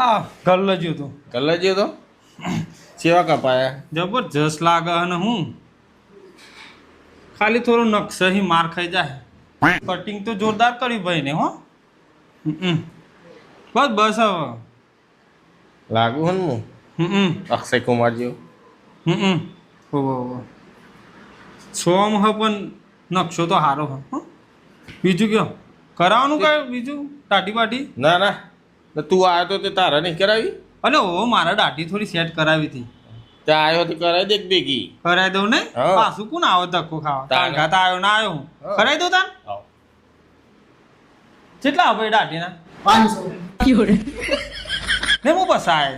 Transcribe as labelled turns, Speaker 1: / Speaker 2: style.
Speaker 1: હા ગલ્લજ્યું તું
Speaker 2: કલર જો તો સેવા કપાયા
Speaker 1: જબરજસ્ત લાગે અને હું ખાલી થોડું નકશહી માર ખાઈ જાય કટિંગ તો જોરદાર કર્યું ભાઈ ને હો બસ બસ હવે
Speaker 2: લાગુ હન હું અક્ષય કુમાર જેવું
Speaker 1: સોમ હ પણ નકશો તો સારો હ હો. બીજું કયો કરાવવાનું કાંઈ બીજું દાઢી બાટી
Speaker 2: ના ના તો તું આવ્યો તો તે તારા નહીં કરાવી
Speaker 1: અલે ઓ મારા દાઢી થોડી સેટ કરાવી હતી
Speaker 2: ત્યાં આવ્યો તો કરાવી દે એક ભેગી
Speaker 1: કરાવી દઉં ને
Speaker 2: હા.
Speaker 1: પાછું કોણ આવે ધક્કો ખાવા
Speaker 2: તાને.
Speaker 1: તાન આવ્યો ના આવ્યો હું
Speaker 2: હા.
Speaker 1: કરાવી દઉં તાન
Speaker 2: આવ.
Speaker 1: કેટલા ભાઈ દાઢીના
Speaker 3: 500
Speaker 1: ને હું પસાય